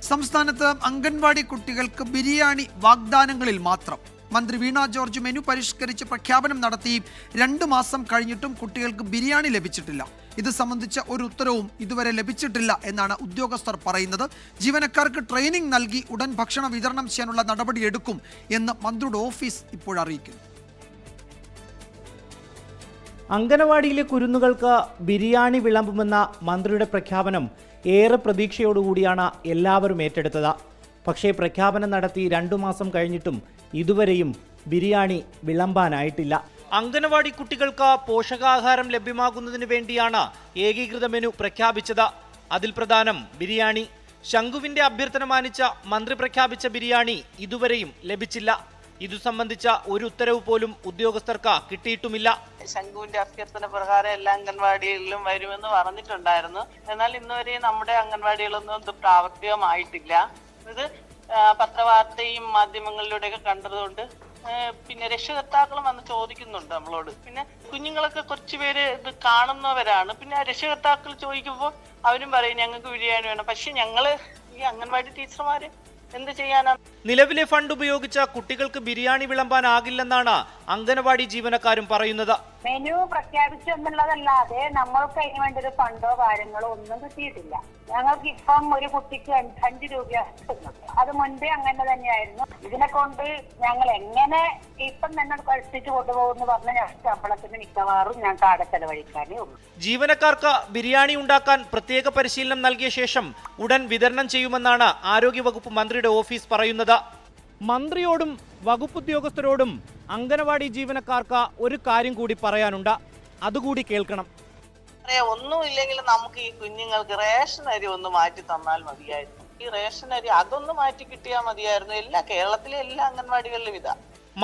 സംസ്ഥാനത്ത് അംഗൻവാടി കുട്ടികൾക്ക് ബിരിയാണി വാഗ്ദാനങ്ങളിൽ മാത്രം. മന്ത്രി വീണ ജോർജ് മെനു പരിഷ്കരിച്ച് പ്രഖ്യാപനം നടത്തി 2 മാസം കഴിഞ്ഞിട്ടും കുട്ടികൾക്ക് ബിരിയാണി ലഭിച്ചിട്ടില്ല. ഇത് സംബന്ധിച്ച ഒരു ഉത്തരവും ഇതുവരെ ലഭിച്ചിട്ടില്ല എന്നാണ് ഉദ്യോഗസ്ഥർ പറയുന്നത്. ജീവനക്കാർക്ക് ട്രെയിനിങ് നൽകി ഉടൻ ഭക്ഷണം വിതരണം ചെയ്യാനുള്ള നടപടിയെടുക്കും എന്ന് മന്ത്രിയുടെ ഓഫീസ് ഇപ്പോൾ അറിയിക്കുന്നു. അംഗനവാടിയിലെ കുരുന്നുകൾക്ക് ബിരിയാണി വിളമ്പുമെന്ന മന്ത്രിയുടെ പ്രഖ്യാപനം ഏറെ പ്രതീക്ഷയോടുകൂടിയാണ് എല്ലാവരും ഏറ്റെടുത്തത്. പക്ഷേ പ്രഖ്യാപനം നടത്തി 2 മാസം കഴിഞ്ഞിട്ടും ഇതുവരെയും ബിരിയാണി വിളമ്പാനായിട്ടില്ല. അംഗനവാടി കുട്ടികൾക്ക് പോഷകാഹാരം ലഭ്യമാകുന്നതിന് വേണ്ടിയാണ് ഏകീകൃത മെനു പ്രഖ്യാപിച്ചത്. അതിൽ പ്രധാനം ബിരിയാണി. ശംഖുവിന്റെ അഭ്യർത്ഥന മാനിച്ച മന്ത്രി പ്രഖ്യാപിച്ച ബിരിയാണി ഇതുവരെയും ലഭിച്ചില്ല. ഇതു സംബന്ധിച്ച ഒരു ഉത്തരവ് പോലും ഉദ്യോഗസ്ഥർക്ക് കിട്ടിയിട്ടുമില്ല. ശംഖുവിന്റെ അഭ്യർത്ഥന പ്രകാരം എല്ലാ അംഗൻവാടികളിലും വരുമെന്ന് പറഞ്ഞിട്ടുണ്ടായിരുന്നു. എന്നാൽ ഇന്നുവരെ നമ്മുടെ അംഗൻവാടികളൊന്നും ഇത് പ്രാവർത്തികമായിട്ടില്ല. ഇത് പത്രവാർത്തയും മാധ്യമങ്ങളിലൂടെയൊക്കെ കണ്ടതുകൊണ്ട് പിന്നെ രക്ഷകർത്താക്കളും വന്ന് ചോദിക്കുന്നുണ്ട് നമ്മളോട്. പിന്നെ കുഞ്ഞുങ്ങളൊക്കെ കുറച്ച് പേര് ഇത് കാണുന്നവരാണ്. പിന്നെ രക്ഷകർത്താക്കൾ ചോദിക്കുമ്പോൾ അവരും പറയും ഞങ്ങൾക്ക് ബിരിയാണി വേണം. പക്ഷെ ഞങ്ങള് ഈ അംഗൻവാടി ടീച്ചർമാര് എന്ത് ചെയ്യാനാണ്? നിലവിലെ ഫണ്ട് ഉപയോഗിച്ച കുട്ടികൾക്ക് ബിരിയാണി വിളമ്പാനാകില്ലെന്നാണ് അംഗനവാടി ജീവനക്കാരും പറയുന്നത്. മെനു പ്രഖ്യാപിച്ചു എന്നുള്ളതല്ലാതെ നമ്മൾക്ക് അതിന് വേണ്ടി ഒരു ഫണ്ടോ കാര്യങ്ങളോ ഒന്നും കിട്ടിയിട്ടില്ല. ഞങ്ങൾക്ക് ഇപ്പം ഒരു കുട്ടിക്ക് 5 രൂപയാണ് കിട്ടുന്നത്. അത് മുൻപേ അങ്ങനെ തന്നെയായിരുന്നു. ഇതിനെ കൊണ്ട് ഞങ്ങൾ എങ്ങനെ ഇപ്പം തന്നെ കഴിപ്പിച്ചു കൊണ്ടുപോകുമെന്ന് പറഞ്ഞ ശമ്പളത്തിന് മിക്കവാറും ഞങ്ങൾക്ക് ആടെ ചെലവഴിക്കാനേ ഉള്ളൂ. ജീവനക്കാർക്ക് ബിരിയാണി ഉണ്ടാക്കാൻ പ്രത്യേക പരിശീലനം നൽകിയ ശേഷം ഉടൻ വിതരണം ചെയ്യുമെന്നാണ് ആരോഗ്യവകുപ്പ് മന്ത്രിയുടെ ഓഫീസ് പറയുന്നത്. മന്ത്രിയോടും വകുപ്പ് ഉദ്യോഗസ്ഥരോടും അംഗനവാടി ജീവനക്കാർക്ക് ഒരു കാര്യം കൂടി പറയാനുണ്ട്. അതുകൂടി കേൾക്കണം. ഒന്നുമില്ലെങ്കിൽ നമുക്ക് ഈ കുഞ്ഞുങ്ങൾക്ക് റേഷൻ അരി ഒന്ന് മാറ്റി തന്നാൽ മതിയായിരുന്നു. ഈ റേഷൻ അരി അതൊന്ന് മാറ്റി കിട്ടിയാൽ മതിയായിരുന്നു. കേരളത്തിലെ എല്ലാ അംഗൻവാടികളിലും ഇതാ.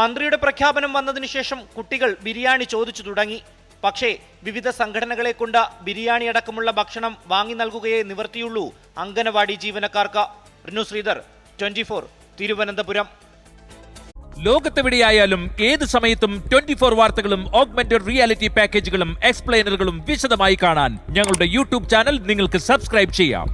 മന്ത്രിയുടെ പ്രഖ്യാപനം വന്നതിന് ശേഷം കുട്ടികൾ ബിരിയാണി ചോദിച്ചു തുടങ്ങി. പക്ഷേ വിവിധ സംഘടനകളെ കൊണ്ട് ബിരിയാണി അടക്കമുള്ള ഭക്ഷണം വാങ്ങി നൽകുകയേ നിവർത്തിയുള്ളൂ അംഗനവാടി ജീവനക്കാർക്ക്. റിനു ശ്രീധർ, 24, തിരുവനന്തപുരം. ലോകത്തെവിടെയായാലും ഏത് സമയത്തും 24 വാർത്തകളും ഓഗ്മെന്റഡ് റിയാലിറ്റി പാക്കേജുകളും എക്സ്പ്ലെയിനറുകളും വിശദമായി കാണാൻ ഞങ്ങളുടെ യൂട്യൂബ് ചാനൽ നിങ്ങൾക്ക് സബ്സ്ക്രൈബ് ചെയ്യാം.